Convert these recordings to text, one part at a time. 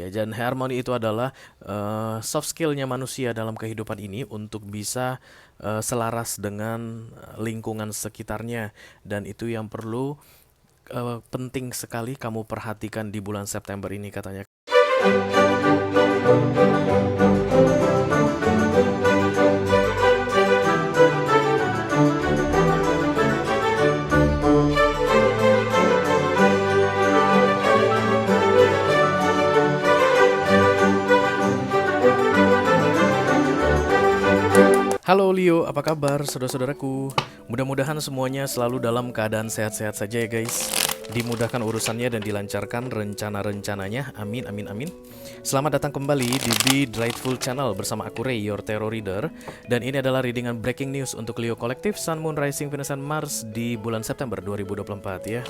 Ya, dan harmoni itu adalah soft skillnya manusia dalam kehidupan ini untuk bisa selaras dengan lingkungan sekitarnya, dan itu yang perlu penting sekali kamu perhatikan di bulan September ini katanya. Halo Leo, apa kabar saudara-saudaraku? Mudah-mudahan semuanya selalu dalam keadaan sehat-sehat saja ya guys. Dimudahkan urusannya dan dilancarkan rencana-rencananya. Amin, amin, amin. Selamat datang kembali di Be Delightful Channel bersama aku Ray, your Tarot Reader. Dan ini adalah readingan breaking news untuk Leo Kolektif, Sun, Moon, Rising, Venus, dan Mars di bulan September 2024 ya.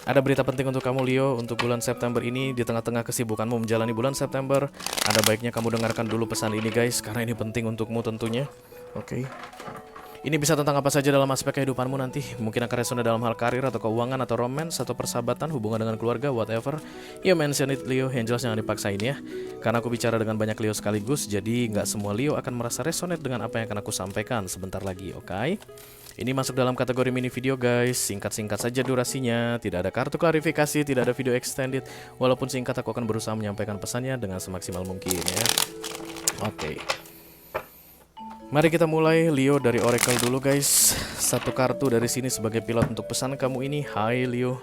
Ada berita penting untuk kamu Leo untuk bulan September ini. Di tengah-tengah kesibukanmu menjalani bulan September, ada baiknya kamu dengarkan dulu pesan ini guys, karena ini penting untukmu tentunya. Oke. Ini bisa tentang apa saja dalam aspek kehidupanmu nanti. Mungkin akan resonate dalam hal karir atau keuangan atau romance atau persahabatan, hubungan dengan keluarga, whatever. Ya mention it Leo, yang jelas jangan dipaksain ya. Karena aku bicara dengan banyak Leo sekaligus, jadi nggak semua Leo akan merasa resonate dengan apa yang akan aku sampaikan sebentar lagi, oke? Ini masuk dalam kategori mini video guys, singkat-singkat saja durasinya, tidak ada kartu klarifikasi, tidak ada video extended. Walaupun singkat, aku akan berusaha menyampaikan pesannya dengan semaksimal mungkin ya. Oke. Mari kita mulai Leo dari Oracle dulu guys. Satu kartu dari sini sebagai pilot untuk pesan kamu ini. Hai Leo.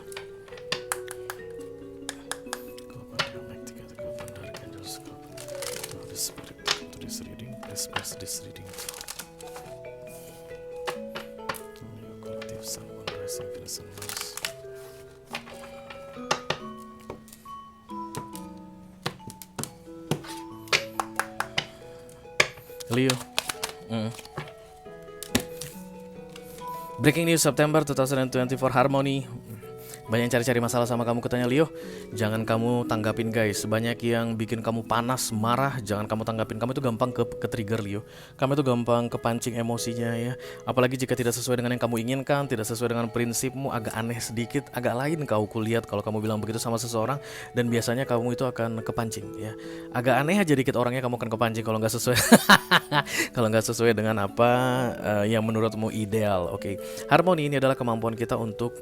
Leo. Breaking news September 2024 Harmony. Banyak yang cari-cari masalah sama kamu katanya Leo. Jangan kamu tanggapin guys. Banyak yang bikin kamu panas, marah, jangan kamu tanggapin. Kamu itu gampang ke trigger Leo. Kamu itu gampang kepancing emosinya ya. Apalagi jika tidak sesuai dengan yang kamu inginkan, tidak sesuai dengan prinsipmu, agak aneh sedikit, agak lain kau kulihat kalau kamu bilang begitu sama seseorang, dan biasanya kamu itu akan kepancing ya. Agak aneh aja dikit orangnya kamu akan kepancing kalau nggak sesuai kalau nggak sesuai dengan apa yang menurutmu ideal. Oke. Harmoni ini adalah kemampuan kita untuk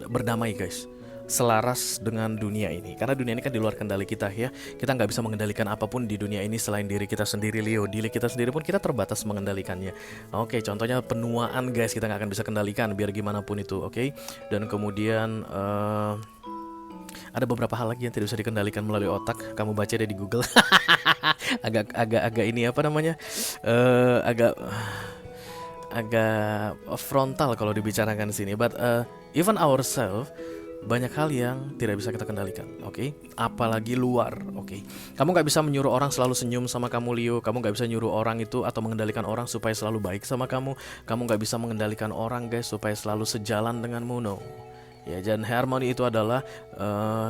berdamai guys, selaras dengan dunia ini, karena dunia ini kan di luar kendali kita ya. Kita nggak bisa mengendalikan apapun di dunia ini selain diri kita sendiri Leo. Diri kita sendiri pun kita terbatas mengendalikannya. Oke, contohnya penuaan guys, kita nggak akan bisa kendalikan biar gimana pun itu. Oke. Dan kemudian ada beberapa hal lagi yang tidak bisa dikendalikan melalui otak. Kamu baca deh di Google. agak ini apa namanya, agak frontal kalau dibicarakan di sini. But even ourselves, banyak hal yang tidak bisa kita kendalikan, oke? Apalagi luar, oke? Kamu nggak bisa menyuruh orang selalu senyum sama kamu Leo. Kamu nggak bisa nyuruh orang itu atau mengendalikan orang supaya selalu baik sama kamu. Kamu nggak bisa mengendalikan orang guys supaya selalu sejalan denganmu, no. Ya, dan harmoni itu adalah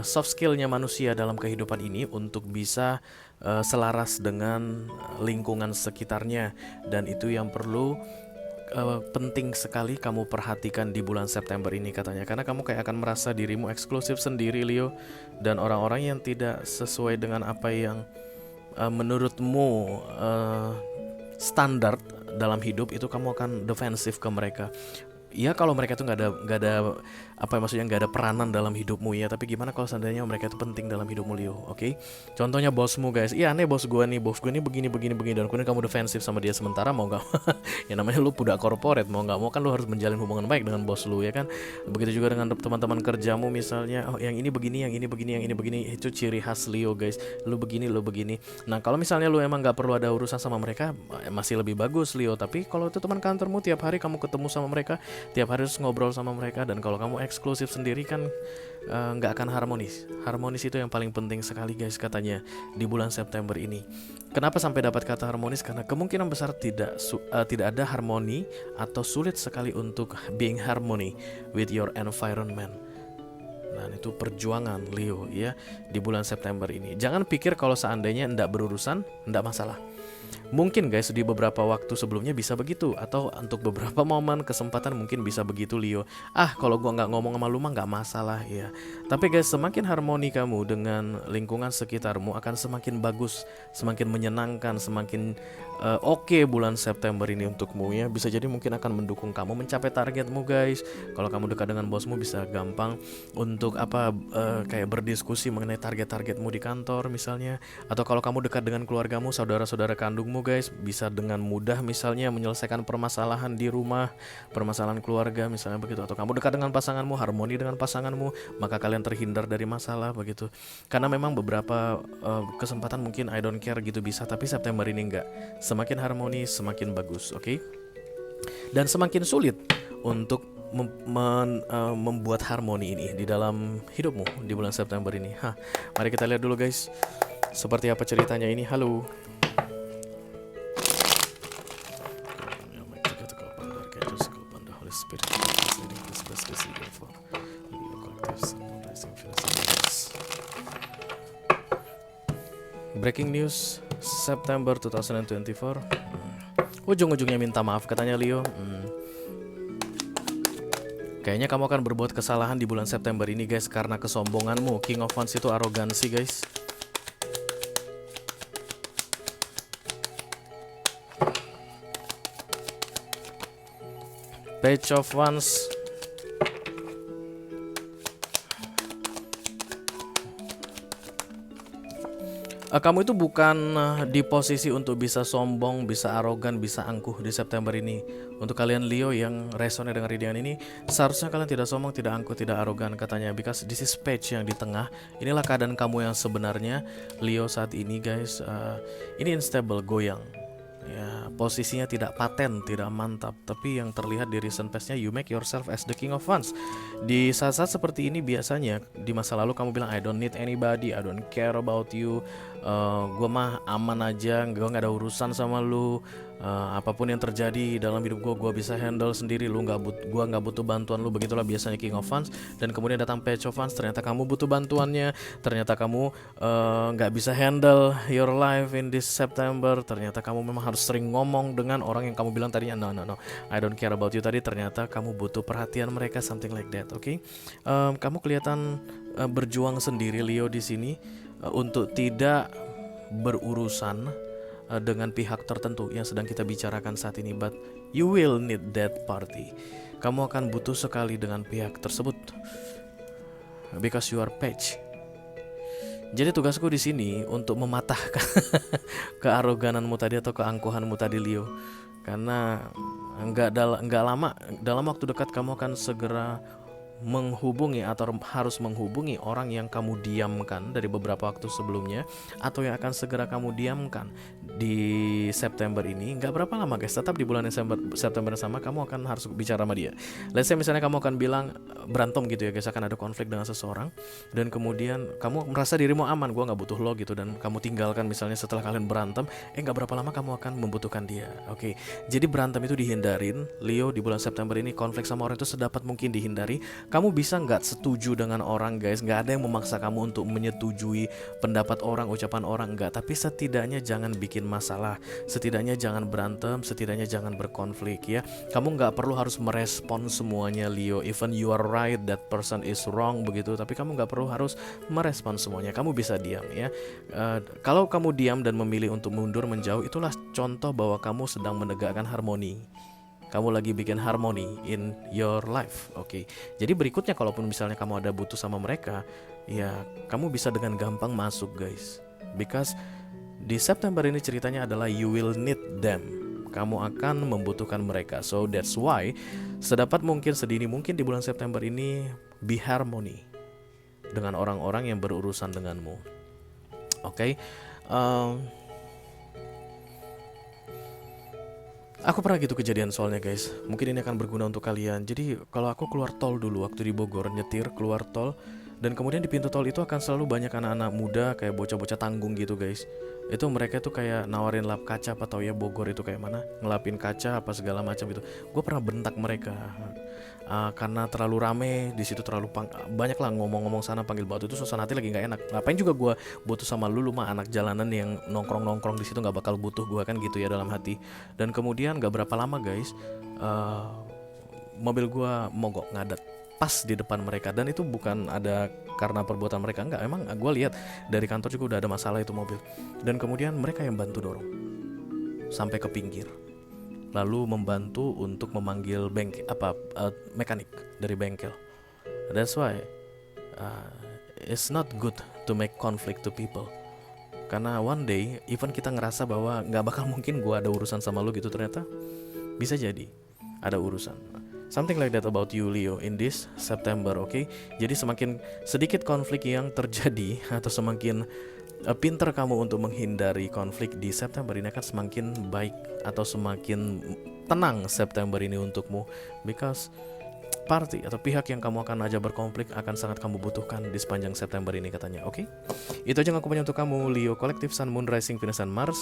soft skillnya manusia dalam kehidupan ini untuk bisa selaras dengan lingkungan sekitarnya, dan itu yang perlu penting sekali kamu perhatikan di bulan September ini katanya. Karena kamu kayak akan merasa dirimu eksklusif sendiri Leo, dan orang-orang yang tidak sesuai dengan apa yang menurutmu standar dalam hidup itu, kamu akan defensif ke mereka. Ya kalau mereka tuh nggak ada apa maksudnya, nggak ada peranan dalam hidupmu ya. Tapi gimana kalau seandainya mereka itu penting dalam hidupmu Leo, oke? Contohnya bosmu guys. Iya aneh, bos gue nih begini, dan kemudian kamu defensif sama dia sementara mau nggak ya namanya lu budak korporat, mau nggak mau kan lu harus menjalin hubungan baik dengan bos lu ya kan. Begitu juga dengan teman-teman kerjamu misalnya. Oh yang ini begini, yang ini begini, yang ini begini. Itu ciri khas Leo guys. Lu begini. Nah kalau misalnya lu emang nggak perlu ada urusan sama mereka, masih lebih bagus Leo. Tapi kalau itu teman kantormu, tiap hari kamu ketemu sama mereka, tiap hari harus ngobrol sama mereka, dan kalau kamu eksklusif sendiri kan nggak akan harmonis. Harmonis itu yang paling penting sekali guys katanya di bulan September ini. Kenapa sampai dapat kata harmonis? Karena kemungkinan besar tidak ada harmoni atau sulit sekali untuk being harmony with your environment. Nah, itu perjuangan Leo ya di bulan September ini. Jangan pikir kalau seandainya ndak berurusan, ndak masalah. Mungkin guys di beberapa waktu sebelumnya bisa begitu, atau untuk beberapa momen kesempatan mungkin bisa begitu Leo. Kalau gua nggak ngomong sama lu mah nggak masalah ya. Tapi guys, semakin harmoni kamu dengan lingkungan sekitarmu akan semakin bagus, semakin menyenangkan, semakin oke bulan September ini untukmu ya. Bisa jadi mungkin akan mendukung kamu mencapai targetmu guys. Kalau kamu dekat dengan bosmu bisa gampang untuk kayak berdiskusi mengenai target-targetmu di kantor misalnya. Atau kalau kamu dekat dengan keluargamu, saudara-saudara kandungmu guys, bisa dengan mudah misalnya menyelesaikan permasalahan di rumah, permasalahan keluarga misalnya begitu. Atau kamu dekat dengan pasanganmu, harmoni dengan pasanganmu, maka kalian terhindar dari masalah begitu. Karena memang beberapa kesempatan mungkin I don't care gitu bisa, tapi September ini enggak. Semakin harmoni semakin bagus, oke? Dan semakin sulit untuk membuat harmoni ini di dalam hidupmu di bulan September ini. Mari kita lihat dulu guys, seperti apa ceritanya ini. Halo. Breaking news September 2024. Ujung-ujungnya minta maaf katanya Leo. Kayaknya kamu akan berbuat kesalahan di bulan September ini guys karena kesombonganmu. King of Wands itu arogansi guys. Page of Wands. Kamu itu bukan di posisi untuk bisa sombong, bisa arogan, bisa angkuh di September ini. Untuk kalian Leo yang resonate dengan readingan ini, seharusnya kalian tidak sombong, tidak angkuh, tidak arogan katanya. Because this is page yang di tengah. Inilah keadaan kamu yang sebenarnya Leo saat ini guys. Ini unstable, goyang. Ya, posisinya tidak paten, tidak mantap. Tapi yang terlihat di recent past-nya, you make yourself as the King of Wands. Di saat-saat seperti ini biasanya di masa lalu kamu bilang I don't need anybody, I don't care about you, gue mah aman aja, gue gak ada urusan sama lu. Apapun yang terjadi dalam hidup gue bisa handle sendiri. Gue nggak butuh bantuan lu. Begitulah biasanya King of Wands. Dan kemudian datang Page of Wands. Ternyata kamu butuh bantuannya. Ternyata kamu nggak bisa handle your life in this September. Ternyata kamu memang harus sering ngomong dengan orang yang kamu bilang tadinya no, I don't care about you tadi. Ternyata kamu butuh perhatian mereka, something like that. Oke? Kamu kelihatan berjuang sendiri Leo di sini untuk tidak berurusan dengan pihak tertentu yang sedang kita bicarakan saat ini. But you will need that party. Kamu akan butuh sekali dengan pihak tersebut because you are page. Jadi tugasku di sini untuk mematahkan kearogananmu tadi atau keangkuhanmu tadi Leo. Karena nggak lama, dalam waktu dekat kamu akan segera menghubungi atau harus menghubungi orang yang kamu diamkan dari beberapa waktu sebelumnya, atau yang akan segera kamu diamkan di September ini. Nggak berapa lama guys, tetap di bulan September yang sama kamu akan harus bicara sama dia. Let's say misalnya kamu akan bilang berantem gitu ya guys, akan ada konflik dengan seseorang, dan kemudian kamu merasa dirimu aman, gue nggak butuh lo gitu, dan kamu tinggalkan misalnya setelah kalian berantem. Nggak berapa lama kamu akan membutuhkan dia. Oke, jadi berantem itu dihindarin Leo di bulan September ini. Konflik sama orang itu sedapat mungkin dihindari. Kamu bisa nggak setuju dengan orang guys, nggak ada yang memaksa kamu untuk menyetujui pendapat orang, ucapan orang, nggak. Tapi setidaknya jangan bikin masalah, setidaknya jangan berantem, setidaknya jangan berkonflik ya. Kamu nggak perlu harus merespon semuanya Leo. Even you are right, that person is wrong begitu, tapi kamu nggak perlu harus merespon semuanya. Kamu bisa diam ya. Kalau kamu diam dan memilih untuk mundur menjauh, itulah contoh bahwa kamu sedang menegakkan harmoni. Kamu lagi bikin harmoni in your life. Oke. Jadi berikutnya kalaupun misalnya kamu ada butuh sama mereka, ya kamu bisa dengan gampang masuk guys. Because di September ini ceritanya adalah you will need them. Kamu akan membutuhkan mereka. So that's why sedapat mungkin, sedini mungkin di bulan September ini be harmony dengan orang-orang yang berurusan denganmu. Oke. Aku pernah gitu kejadian soalnya guys. Mungkin ini akan berguna untuk kalian. Jadi kalau aku keluar tol dulu waktu di Bogor, nyetir keluar tol, Dan kemudian di pintu tol itu akan selalu banyak anak-anak muda kayak bocah-bocah tanggung gitu guys. Itu mereka tuh kayak nawarin lap kaca, apa tau ya Bogor itu kayak mana, ngelapin kaca apa segala macam itu. Gue pernah bentak mereka. Karena terlalu rame di situ, terlalu banyak lah ngomong-ngomong sana panggil batu, itu suasana hati lagi nggak enak. Ngapain juga gue butuh sama lu mah anak jalanan yang nongkrong-nongkrong di situ, nggak bakal butuh gue kan gitu ya dalam hati. Dan kemudian nggak berapa lama guys, mobil gue mogok ngadat pas di depan mereka, dan itu bukan ada karena perbuatan mereka, enggak, emang gue lihat dari kantor juga udah ada masalah itu mobil. Dan kemudian mereka yang bantu dorong sampai ke pinggir, lalu membantu untuk memanggil mekanik dari bengkel. That's why it's not good to make conflict to people. Karena one day even kita ngerasa bahwa nggak bakal mungkin gue ada urusan sama lu gitu, ternyata bisa jadi ada urusan. Something like that about you Leo in this September, okay? Jadi semakin sedikit konflik yang terjadi atau semakin pintar kamu untuk menghindari konflik di September ini, akan semakin baik atau semakin tenang September ini untukmu. Because party atau pihak yang kamu akan ajak berkonflik akan sangat kamu butuhkan di sepanjang September ini katanya, oke? Itu aja yang aku punya untuk kamu Leo Kolektif Sun, Moon, Rising, Venus, dan Mars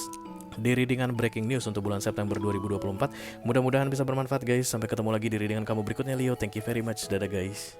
di readingan breaking news untuk bulan September 2024. Mudah-mudahan bisa bermanfaat guys. Sampai ketemu lagi di readingan kamu berikutnya Leo. Thank you very much. Dadah guys.